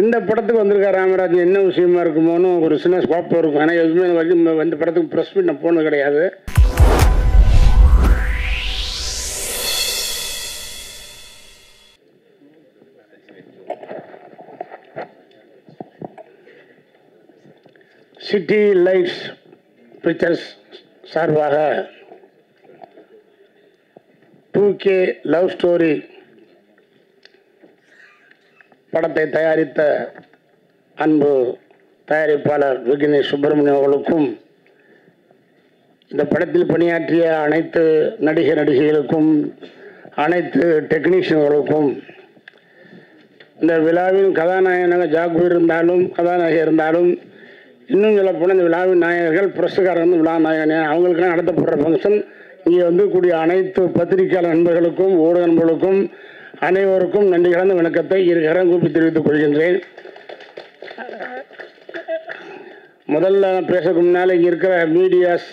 இந்த படத்துக்கு வந்திருக்கார் ராமராஜ் என்ன விஷயமா இருக்குமோன்னு ஒரு சின்ன ஸ்கோப் இருக்கும். ஆனால் எதுவுமே வரைக்கும் இந்த படத்துக்கு ப்ரெஸ் மீட் நான் போனது கிடையாது. சிட்டி லைட்ஸ் பிக்சர்ஸ் சார்பாக 2K லவ் ஸ்டோரி படத்தை தயாரித்த அன்பு தயாரிப்பாளர் விக்னேஷ் சுப்பிரமணியம் அவர்களுக்கும், இந்த படத்தில் பணியாற்றிய அனைத்து நடிகைகளுக்கும், அனைத்து டெக்னீஷியன்களுக்கும், இந்த விழாவின் கதாநாயகனாக ஜாக்கு இருந்தாலும் கதாநாயகி இருந்தாலும், இன்னும் சொல்லப்போனால் இந்த விழாவின் நாயகர்கள் பிரஸ்காரன் விழா நாயகன் அவங்களுக்கெல்லாம் நடத்தப்படுற ஃபங்க்ஷன் இங்கே வந்து கூடிய அனைத்து பத்திரிகையாளர் நண்பர்களுக்கும் ஊடக நண்பர்களுக்கும் அனைவருக்கும் நன்றி கலந்த வணக்கத்தை இருகரம் கூப்பி தெரிவித்துக் கொள்கின்றேன். முதல்ல பேசக்கு முன்னால் இங்கே இருக்கிற மீடியாஸ்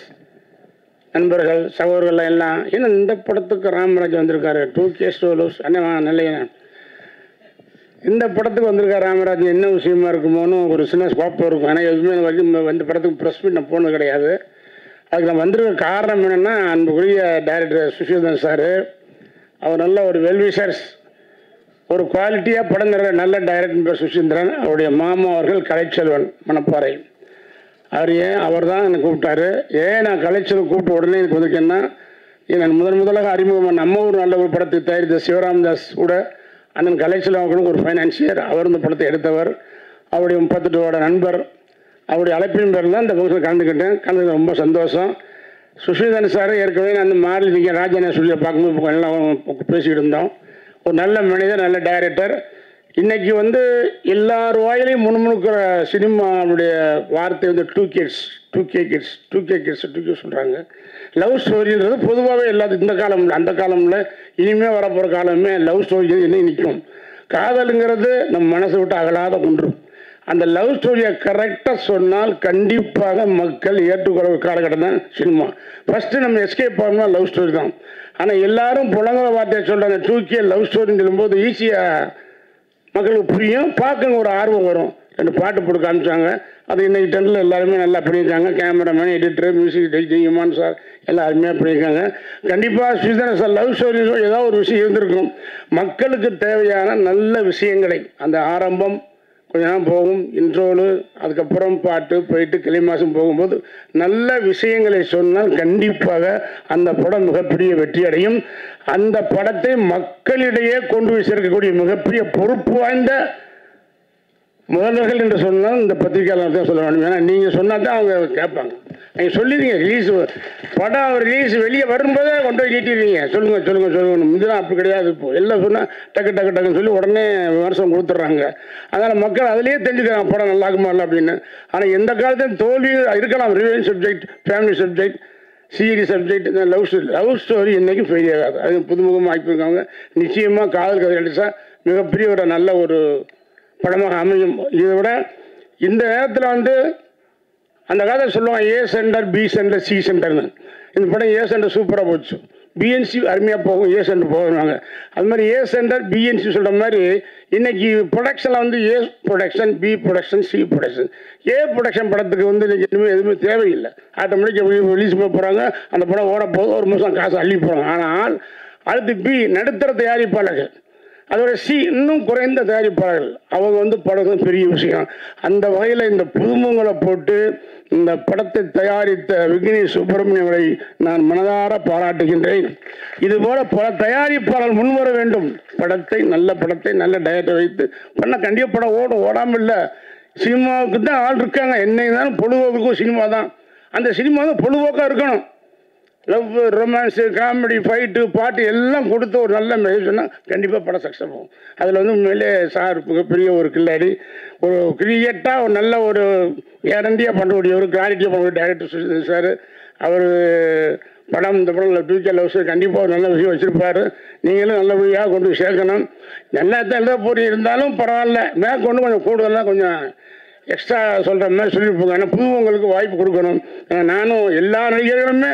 நண்பர்கள் சகோதரர்கள் எல்லாம் ஏன்னா இந்த படத்துக்கு ராமராஜ் வந்திருக்காரு. 2K ஸ்டோலோஸ் அண்ணா நல்ல இந்த படத்துக்கு வந்திருக்காரு ராமராஜ் என்ன விஷயமா இருக்குமோன்னு ஒரு சின்ன ஸ்கோப் இருக்கும். ஆனால் எதுவுமே வரைக்கும் இந்த படத்துக்கு ப்ரெஸ் மீட் நான் போனது கிடையாது. அதுக்கு நான் வந்திருக்க காரணம் என்னென்னா, அன்புக்குரிய டைரக்டர் சுஷீதன் சார் அவர் நல்ல ஒரு வெல்விஷர்ஸ், ஒரு குவாலிட்டியாக படம் தர நல்ல டைரக்டர் சுஷீந்திரன், அவருடைய மாமா அவர்கள் கலைச்செல்வன் மணப்பாறை. அவர் தான் என்னை கூப்பிட்டாரு. நான் கலைச்செல்வன் கூப்பிட்ட உடனே எனக்கு வந்திருக்கேன்னா, நான் முதலாக அறிமுகமாக நம்ம ஒரு நல்ல ஒரு படத்தை தயாரித்த சிவராம்தாஸ் கூட அண்ணன் கலைச்செல்வன் அவர்களுக்கு ஒரு ஃபைனான்சியர், அவர் இந்த படத்தை எடுத்தவர், அவருடைய 38 வருட நண்பர், அவருடைய அழைப்பின் பேரில் தான் இந்த ஃபங்க்ஷனில் கலந்துக்கிட்டு ரொம்ப சந்தோஷம். சுஷீதன் சார் ஏற்கனவே நான் அந்த மாடல் நீங்கள் ராஜான சொல்லி பார்க்கும்போது எல்லாம் பேசிக்கிட்டு இருந்தோம். ஒரு நல்ல மனிதர், நல்ல டைரக்டர். இன்றைக்கி வந்து எல்லார் வாயிலையும் முன்முணுக்கிற சினிமாவுடைய வார்த்தை வந்து 2K கிட்ஸ் சொல்கிறாங்க. லவ் ஸ்டோரின்றது பொதுவாகவே எல்லாத்துக்கும் இந்த காலம் அந்த காலமில் இனிமேல் வரப்போகிற காலமே லவ் ஸ்டோரி இன்னும் நிற்கும். காதலுங்கிறது நம்ம மனசை விட்டு அகலாத ஒன்று. அந்த லவ் ஸ்டோரியை கரெக்டாக சொன்னால் கண்டிப்பாக மக்கள் ஏற்றுக்கொள்ள காலகட்டம் தான் சினிமா. ஃபஸ்ட்டு நம்ம எஸ்கேப் ஆகணும்னா லவ் ஸ்டோரி தான். ஆனால் எல்லாரும் புலங்கிற வார்த்தையை சொல்கிறாங்க 2K லவ் ஸ்டோரின்னு சொல்லும்போது ஈஸியாக மக்களுக்கு புரியும், பார்க்க ஒரு ஆர்வம் வரும். 2 பாட்டு போட்டு காமிச்சாங்க. அது இன்னைக்கு டென்னில் எல்லாருமே நல்லா பண்ணியிருக்காங்க. Cameraman, editor, music director Imman sir எல்லாம் அருமையாக பண்ணியிருக்காங்க. கண்டிப்பாக சுஷீதன் சார் லவ் ஸ்டோரி ஏதாவது ஒரு விஷயம் இருந்திருக்கும். மக்களுக்கு தேவையான நல்ல விஷயங்களை அந்த ஆரம்பம் கொஞ்ச நேரம் போகும், இன்ட்ரோலு, அதுக்கப்புறம் பாட்டு போயிட்டு கிளிமாசம் போகும்போது நல்ல விஷயங்களை சொன்னால் கண்டிப்பாக அந்த படம் மிகப்பெரிய வெற்றி அடையும். அந்த படத்தை மக்களிடையே கொண்டு போய் சேர்க்கக்கூடிய மிகப்பெரிய பொறுப்பு வாய்ந்த முதல்வர்கள் என்று சொன்னால் இந்த பத்திரிகையாளர் தான் சொல்ல வேண்டும். ஏன்னா நீங்கள் சொன்னால் தான் அவங்க கேட்பாங்க. நீங்கள் சொல்லிடுங்க ரிலீஸ் படம் ரிலீஸ் வெளியே வரும்போதே கொண்டு போய் நீட்டிடுவீங்க. சொல்லுங்கள் இதெல்லாம் அப்படி கிடையாது. இப்போது எல்லாம் சொன்னால் டக்குன்னு சொல்லி உடனே விமர்சனம் கொடுத்துட்றாங்க. அதனால் மக்கள் அதிலேயே தெரிஞ்சுக்கிறாங்க படம் நல்லா இருக்குமா இல்லை அப்படின்னு. ஆனால் எந்த காலத்தையும் தோல்வி இருக்கலாம். Revenge subject, family subject, serious subject, love story என்றைக்கும் ஃபெயிலியர் ஆகாது. அது புதுமுகமாக ஆக்கியிருக்காங்க. நிச்சயமாக காதல் கதை அடித்தா மிகப்பெரிய ஒரு நல்ல ஒரு படமாக அமையும். இதை விட இந்த நேரத்தில் வந்து அந்த கதை சொல்லுவாங்க A centre, B centre, C சென்டர்னு. இந்த படம் A சென்டர் சூப்பராக போச்சு, BNC அருமையாக போகும், A சென்டர் போவாங்க. அது மாதிரி A சென்டர் BNC சொல்கிற மாதிரி இன்றைக்கி ப்ரொடக்ஷனில் வந்து A production, B production, C production. A production படத்துக்கு வந்து இன்றைக்கி எதுவுமே தேவையில்லை. ஆட்டோமேட்டிக்காக ரிலீஸ் பண்ண போகிறாங்க, அந்த படம் ஓட போது ஒரு மாதம் காசு அள்ளி போகிறாங்க. ஆனால் அடுத்து B நடுத்தர தயாரிப்பாளர்கள், அதோட C இன்னும் குறைந்த தயாரிப்பாளர்கள், அவங்க வந்து படம் பெரிய விஷயம். அந்த வகையில் இந்த புதுமுகங்களை போட்டு இந்த படத்தை தயாரித்த விக்னேஷ் சுப்பிரமணியவரை நான் மனதார பாராட்டுகின்றேன். இதுபோல பல தயாரிப்பாளர்கள் முன்வர வேண்டும். நல்ல படத்தை நல்ல டைரக்டர் வைத்து பண்ண கண்டிப்பாக படம் ஓடாமல் இல்லை. சினிமாவுக்கு தான் ஆள் இருக்காங்க. என்னைக்கு தான் பொழுதுபோக்குக்கும் சினிமா தான். அந்த சினிமா தான் பொழுதுபோக்காக இருக்கணும். லவ், ரொமான்ஸு, காமெடி, ஃபைட்டு, பாட்டு எல்லாம் கொடுத்து ஒரு நல்ல மெசேஜ் சொன்னால் கண்டிப்பாக படம் சக்ஸஸ் ஆகும். அதில் வந்து உண்மையிலே சார் மிகப்பெரிய ஒரு கில்லாடி, ஒரு கிரியேட்டாக ஒரு நல்ல ஒரு கேரண்டியாக பண்ணக்கூடிய ஒரு கிளாரிட்டியாக பண்ணக்கூடிய டைரக்டர் சுஷீதன் சார். அவர் படம் இந்த படம் 2K லவ் ஸ்டோரி கண்டிப்பாக ஒரு நல்ல விஷயம் வச்சுருப்பார். நீங்களும் நல்லபடியாக கொண்டு சேர்க்கணும். நல்லா தான் எழுத போய் இருந்தாலும் பரவாயில்ல, மேற்கொண்டு கொஞ்சம் கூடுதலாக கொஞ்சம் எக்ஸ்ட்ரா சொல்கிற மாதிரி சொல்லியிருப்போங்க. ஏன்னா புதுவங்களுக்கு வாய்ப்பு கொடுக்கணும். ஏன்னா நானும் எல்லா நடிகர்களுமே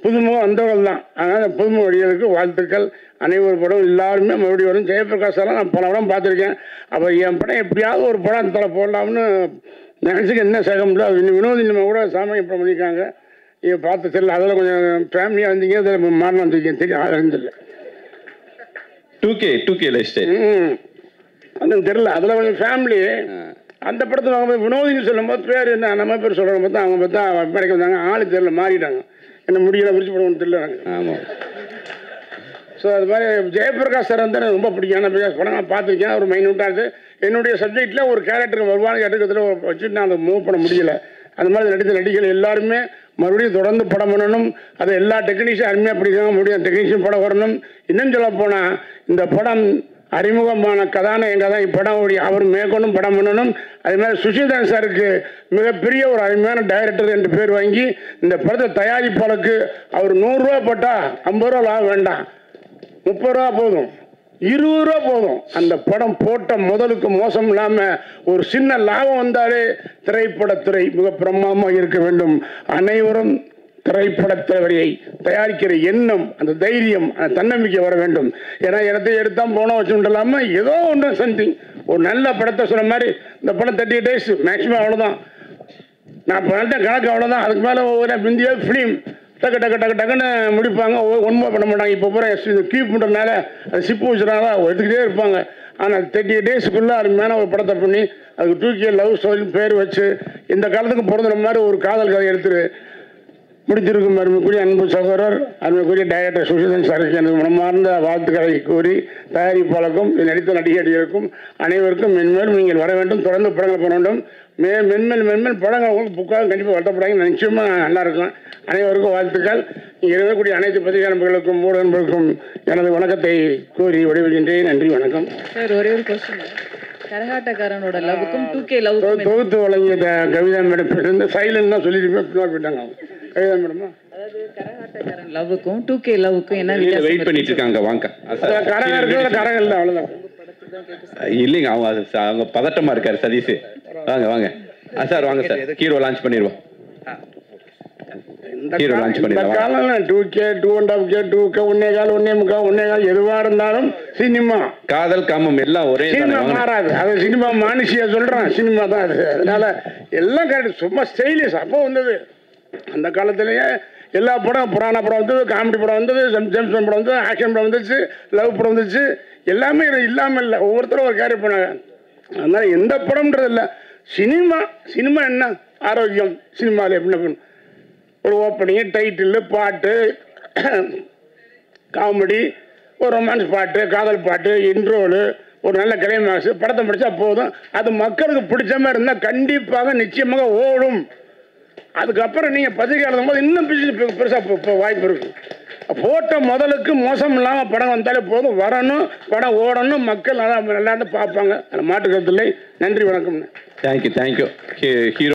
புதுமுகம் வந்தவர்கள் தான். அதனால் புதுமுக நடிகர்களுக்கு வாழ்த்துக்கள். அனைவர் படம் எல்லாருமே மறுபடியும் வரும். ஜெயபிரகாஷ் சார் நான் பல படம் பார்த்துருக்கேன். அப்போ என் படம் எப்படியாவது ஒரு படம் தலை போடலாம்னு நினச்சிக்க என்ன சேகம்ல வினோதி நம்ம கூட சாமி படம் பண்ணியிருக்காங்க. இதை பார்த்து தெரியல. அதில் கொஞ்சம் ஃபேமிலியாக வந்தீங்க, அதில் மாறணும் வந்திருக்கேன் தெரியும். அறிஞ்சில்லை 2K லைஃப் ஸ்டைல் அது தெரியல. அதில் கொஞ்சம் ஃபேமிலி அந்த படத்தில் வாங்கும்போது வினோதின்னு சொல்லும்போது பேர் என்ன நம்ம பேர் சொல்கிறோம் பார்த்தா அவங்க பார்த்தா மேடைக்கு வந்தாங்க. ஆளு தெரியல, மாறிட்டாங்க. என்ன முடியல விரிச்சு படம் தெரியல எனக்கு. ஆமாம். ஸோ அது மாதிரி ஜெயபிரகாஷ் சார் வந்து எனக்கு ரொம்ப பிடிக்கும். நான் படம் நான் பார்த்துருக்கேன். ஒரு மைனூட்டாக இருக்குது. என்னுடைய சப்ஜெக்டில் ஒரு கேரக்டருக்கு வருவான கேரக்டர் வச்சுட்டு நான் அதை மூவ் பண்ண முடியல. அந்த மாதிரி நடித்த நடிகர்கள் எல்லாருமே மறுபடியும் தொடர்ந்து படம் பண்ணணும். அதை எல்லா டெக்னீஷியன் அருமையாக பிடிக்காம முடியும். டெக்னீஷியன் படம் வரணும். இன்னும் சொல்ல போனால் இந்த படம் அறிமுகமான கதாநாயகன் தான் இப்படம் அவர் மேற்கொண்டும் படம் பண்ணணும். அதே மாதிரி சுஷில்தான் சாருக்கு மிகப்பெரிய ஒரு அருமையான டைரக்டர் என்று பேர் வாங்கி இந்த படத்தை தயாரிப்பாளருக்கு அவர் 100 ரூபா போட்டால் 50 ரூபா லாபம் வேண்டாம், 30 ரூபா போதும், 20 ரூபா போதும். அந்த படம் போட்ட முதலுக்கு மோசம் இல்லாமல் ஒரு சின்ன லாபம் வந்தாலே திரைப்படத்துறை மிக பிரமாதமாக இருக்க வேண்டும். அனைவரும் திரைப்படத்துறையை தயாரிக்கிற எண்ணம், அந்த தைரியம், அந்த தன்னம்பிக்கை வர வேண்டும். ஏன்னா இடத்தை எடுத்தால் போனோம் வச்சுட்டு இல்லாமல் ஏதோ ஒன்று சம்திங் ஒரு நல்ல படத்தை சொன்ன மாதிரி இந்த படம் 30 days மேக்ஸிமம் அவ்வளோதான். நான் பண்ணிட்ட கணக்கு அவ்வளோதான். அதுக்கு மேலே ஒவ்வொரு இந்தியா ஃபிலிம் டக்குன்னு முடிப்பாங்க. ஒன்றுமே பண்ண மாட்டாங்க. இப்போ பூரா கீப் பண்ணுறதுனால அது சிப்பு வச்சுனால எடுத்துக்கிட்டே இருப்பாங்க. ஆனால் 30 daysக்குள்ளே அருமையான ஒரு படத்தை பண்ணி அதுக்கு 2K லவ் ஸ்டோரின்னு பேர் வச்சு இந்த காலத்துக்கு பிறந்த மாதிரி ஒரு காதல் கதை எடுத்துரு முடித்திருக்கும் அருமைக்குரிய அன்பு சகோதரர் அருமைக்குரிய டைரக்டர் சுஷில்தான் சாருக்கு எனக்கு மனமார்ந்த வாழ்த்துக்களை கூறி தயாரிப்பாளருக்கும் நடித்த நடிகர்களுக்கும் அனைவருக்கும் மென்மேலும் நீங்கள் வர வேண்டும். தொடர்ந்து படங்கள் பண்ண வேண்டும். மென்மேல் படங்கள் உங்களுக்கு புக்காக கண்டிப்பாக வருத்தப்படாங்க. நிச்சயமாக நல்லா இருக்கும். அனைவருக்கும் வாழ்த்துக்கள். இங்கே இருக்கக்கூடிய அனைத்து பத்திரிகை நண்பர்களுக்கும் ஊடக நண்பர்களுக்கும் எனது வணக்கத்தை கூறி விடைபெறுகின்றேன். நன்றி, வணக்கம். சார் ஒரே ஒரு கொஸ்டின். கரகாட்டக்காரனோட லவ்வுக்கும் 2K லவ்வுக்கும் தொகுத்து வழங்கிய கவிதா மேடம் இருந்து சைலண்ட் தான் சொல்லிட்டு பின்னாடி போயிட்டாங்க. கவிதா மேடமா அதாவது கரகாட்டக்காரன் லவ்வுக்கும் 2K லவ்வுக்கும் என்ன வெயிட் பண்ணிட்டு இருக்காங்க. வாங்க. கரகம் இருக்கிறது கரகம் இல்லை, அவ்வளோதான். இல்லைங்க, அவங்க பதட்டமா இருக்காரு சதீஷ். வாங்க சார், வாங்க சார். ஹீரோ லான்ச் பண்ணிடுவோம். ஹீரோ லான்ச் பண்ணிடுவோம். காலம் 2K 2.5K 2K 1.25 1.25 எதுவா இருந்தாலும் சினிமா காதல் காமம் எல்லாம் ஒரே சினிமா மாறாது. அது சினிமா மானுஷியா சொல்றான், சினிமா தான் அது. அதனால எல்லாம் கரெக்ட். சும்மா ஸ்டைலிஷ் அப்போ வந்தது. அந்த காலத்திலேயே எல்லா படம் புராண படம் வந்தது, காமெடி படம் வந்தது, ஜேம்ஸ் படம் வந்தது, ஆக்ஷன் படம் வந்துச்சு, லவ் படம் வந்துச்சு. எல்லாமே இல்லாமல் இல்லை. ஒவ்வொருத்தரும் ஒரு கேரி பண்ணாங்க. அதனால எந்த படம்ன்றது இல்லை. சினிமா என்ன ஆரோக்கியம். சினிமாவில் எப்படி ஒரு ஓப்பனிங், டைட்டில், பாட்டு, காமெடி, ஒரு ரொமான்ஸ் பாட்டு, காதல் பாட்டு, இன்ட்ரோலு, ஒரு நல்ல கிளைமாக்ஸ் படத்தை முடிச்சா போதும். அது மக்களுக்கு பிடிச்ச மாதிரி இருந்தால் கண்டிப்பாக நிச்சயமாக ஓடும். அதுக்கப்புறம் நீங்கள் பத்திரிகை எழுதும் போது இன்னும் பெருசாக வாய்ப்பு இருக்குது. போட்ட முதலுக்கு மோசம் இல்லாமல் படம் வந்தாலே போதும். வரணும், படம் ஓடணும், மக்கள் நல்லா பார்ப்பாங்க. அதில் மாற்றுக்கருத்து இல்லை. நன்றி, வணக்கம். தேங்க்யூ. ஹீரோ